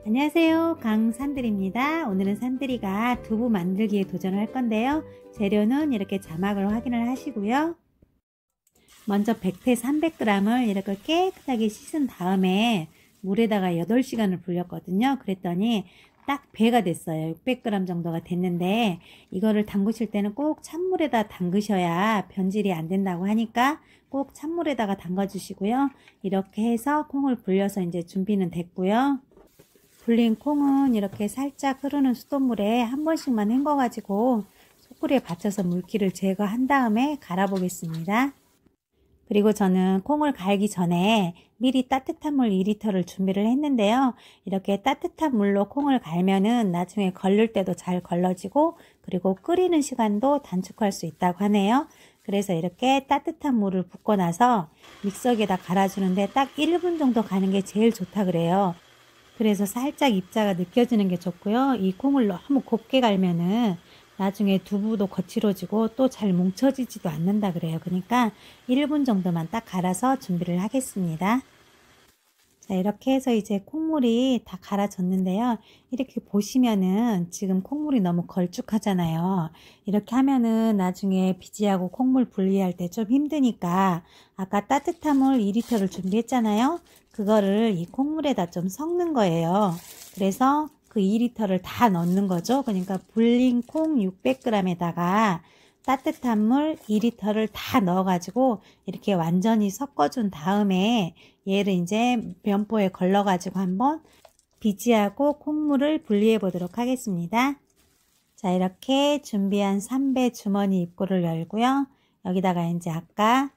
안녕하세요, 강산들입니다. 오늘은 산들이가 두부 만들기에 도전을 할 건데요. 재료는 이렇게 자막을 확인을 하시고요. 먼저 백태 300g을 이렇게 깨끗하게 씻은 다음에 물에다가 8시간을 불렸거든요. 그랬더니 딱 배가 됐어요. 600g 정도가 됐는데, 이거를 담그실 때는 꼭 찬물에다 담그셔야 변질이 안 된다고 하니까 꼭 찬물에다가 담가 주시고요. 이렇게 해서 콩을 불려서 이제 준비는 됐고요. 불린 콩은 이렇게 살짝 흐르는 수돗물에 한 번씩만 헹궈 가지고 소쿠리에 받쳐서 물기를 제거한 다음에 갈아 보겠습니다. 그리고 저는 콩을 갈기 전에 미리 따뜻한 물 2리터를 준비를 했는데요. 이렇게 따뜻한 물로 콩을 갈면은 나중에 걸릴 때도 잘 걸러지고, 그리고 끓이는 시간도 단축할 수 있다고 하네요. 그래서 이렇게 따뜻한 물을 붓고 나서 믹서기에다 갈아주는데 딱 1분 정도 가는 게 제일 좋다 그래요. 그래서 살짝 입자가 느껴지는 게 좋고요. 이 콩을 너무 곱게 갈면은 나중에 두부도 거칠어지고 또 잘 뭉쳐지지도 않는다 그래요. 그러니까 1분 정도만 딱 갈아서 준비를 하겠습니다. 자, 이렇게 해서 이제 콩물이 다 갈아졌는데요. 이렇게 보시면은 지금 콩물이 너무 걸쭉하잖아요. 이렇게 하면은 나중에 비지하고 콩물 분리할 때 좀 힘드니까 아까 따뜻한 물 2리터를 준비했잖아요. 그거를 이 콩물에다 좀 섞는 거예요. 그래서 그 2리터를 다 넣는 거죠. 그러니까 불린 콩 600g에다가 따뜻한 물 2리터를 다 넣어가지고 이렇게 완전히 섞어준 다음에 얘를 이제 면포에 걸러가지고 한번 비지하고 콩물을 분리해 보도록 하겠습니다. 자, 이렇게 준비한 3배 주머니 입구를 열고요. 여기다가 이제 아까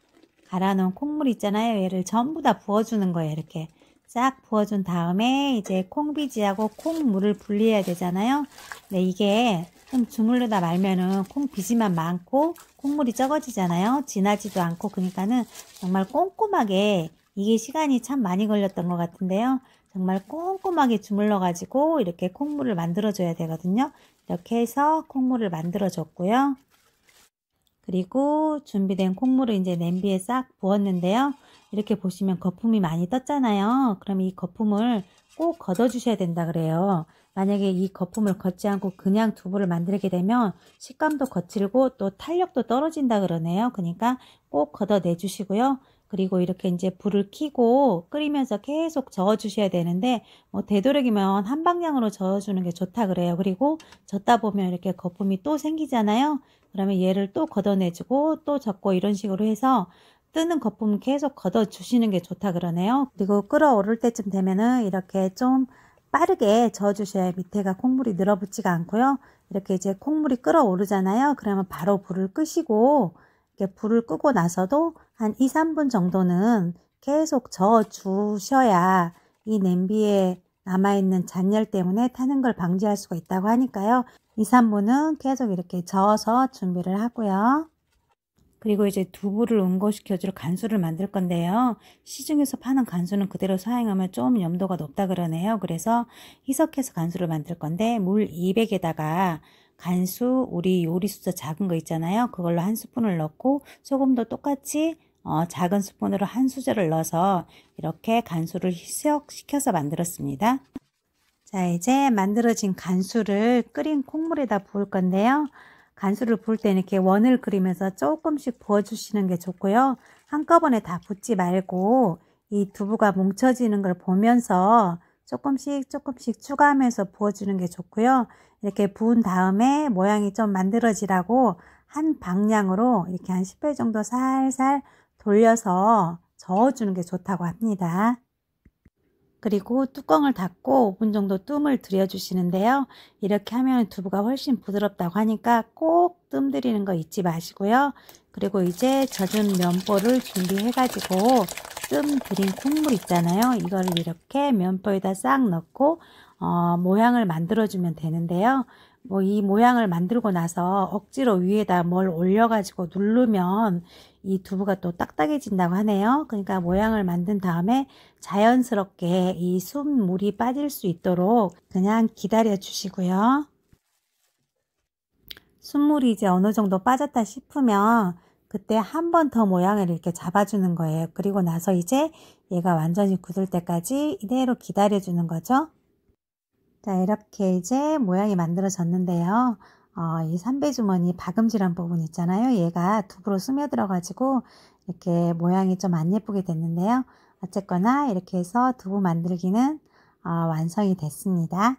갈아 놓은 콩물 있잖아요. 얘를 전부 다 부어주는 거예요. 이렇게 싹 부어준 다음에 이제 콩비지하고 콩물을 분리해야 되잖아요. 네, 이게 좀 주물르다 말면은 콩비지만 많고 콩물이 적어지잖아요. 진하지도 않고. 그러니까는 정말 꼼꼼하게, 이게 시간이 참 많이 걸렸던 것 같은데요. 정말 꼼꼼하게 주물러 가지고 이렇게 콩물을 만들어 줘야 되거든요. 이렇게 해서 콩물을 만들어 줬고요. 그리고 준비된 콩물을 이제 냄비에 싹 부었는데요. 이렇게 보시면 거품이 많이 떴잖아요. 그럼 이 거품을 꼭 걷어 주셔야 된다 그래요. 만약에 이 거품을 걷지 않고 그냥 두부를 만들게 되면 식감도 거칠고 또 탄력도 떨어진다 그러네요. 그러니까 꼭 걷어내 주시고요. 그리고 이렇게 이제 불을 켜고 끓이면서 계속 저어 주셔야 되는데, 뭐 되도록이면 한 방향으로 저어 주는 게 좋다 그래요. 그리고 젓다 보면 이렇게 거품이 또 생기잖아요. 그러면 얘를 또 걷어내주고 또 젓고 이런 식으로 해서 뜨는 거품을 계속 걷어 주시는 게 좋다 그러네요. 그리고 끓어오를 때쯤 되면은 이렇게 좀 빠르게 저어 주셔야 밑에가 콩물이 늘어붙지가 않고요. 이렇게 이제 콩물이 끓어오르잖아요. 그러면 바로 불을 끄시고, 이렇게 불을 끄고 나서도 한 2, 3분 정도는 계속 저어 주셔야 이 냄비에 남아있는 잔열 때문에 타는 걸 방지할 수가 있다고 하니까요. 2, 3분은 계속 이렇게 저어서 준비를 하고요. 그리고 이제 두부를 응고시켜줄 간수를 만들 건데요. 시중에서 파는 간수는 그대로 사용하면 좀 염도가 높다 그러네요. 그래서 희석해서 간수를 만들 건데, 물 200에다가 간수, 우리 요리수저 작은 거 있잖아요. 그걸로 한 스푼을 넣고 소금도 똑같이 작은 스푼으로 한 수저를 넣어서 이렇게 간수를 희석시켜서 만들었습니다. 자, 이제 만들어진 간수를 끓인 콩물에다 부을 건데요. 간수를 부을 때는 이렇게 원을 그리면서 조금씩 부어주시는 게 좋고요. 한꺼번에 다 붓지 말고 이 두부가 뭉쳐지는 걸 보면서 조금씩 조금씩 추가하면서 부어주는 게 좋고요. 이렇게 부은 다음에 모양이 좀 만들어지라고 한 방향으로 이렇게 한 10회 정도 살살 돌려서 저어주는 게 좋다고 합니다. 그리고 뚜껑을 닫고 5분 정도 뜸을 들여주시는데요. 이렇게 하면 두부가 훨씬 부드럽다고 하니까 꼭 뜸 들이는 거 잊지 마시고요. 그리고 이제 젖은 면보를 준비해가지고 뜸 들인 콩물 있잖아요. 이걸 이렇게 면보에다 싹 넣고 모양을 만들어주면 되는데요. 뭐 이 모양을 만들고 나서 억지로 위에다 뭘 올려가지고 누르면 이 두부가 또 딱딱해진다고 하네요. 그러니까 모양을 만든 다음에 자연스럽게 이 숨물이 빠질 수 있도록 그냥 기다려 주시고요. 숨물이 이제 어느 정도 빠졌다 싶으면 그때 한 번 더 모양을 이렇게 잡아주는 거예요. 그리고 나서 이제 얘가 완전히 굳을 때까지 이대로 기다려 주는 거죠. 자, 이렇게 이제 모양이 만들어졌는데요. 이 삼배주머니 박음질한 부분 있잖아요. 얘가 두부로 스며들어 가지고 이렇게 모양이 좀 안 예쁘게 됐는데요. 어쨌거나 이렇게 해서 두부 만들기는 완성이 됐습니다.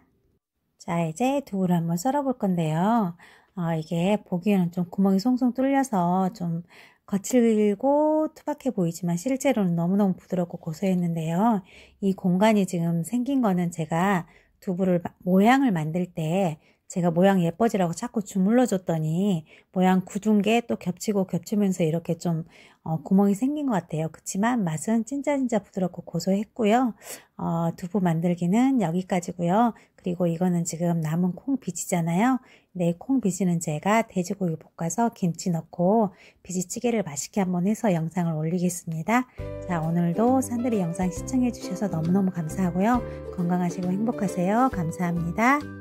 자, 이제 두부를 한번 썰어 볼 건데요. 이게 보기에는 좀 구멍이 송송 뚫려서 좀 거칠고 투박해 보이지만 실제로는 너무너무 부드럽고 고소했는데요. 이 공간이 지금 생긴 거는 제가 두부를 모양을 만들 때 제가 모양 예뻐지라고 자꾸 주물러 줬더니 모양 굳은 게 또 겹치고 겹치면서 이렇게 좀 구멍이 생긴 것 같아요. 그렇지만 맛은 진짜 부드럽고 고소했고요. 두부 만들기는 여기까지고요. 그리고 이거는 지금 남은 콩 비지잖아요. 네, 콩 비지는 제가 돼지고기 볶아서 김치 넣고 비지찌개를 맛있게 한번 해서 영상을 올리겠습니다. 자, 오늘도 산들이 영상 시청해 주셔서 너무너무 감사하고요. 건강하시고 행복하세요. 감사합니다.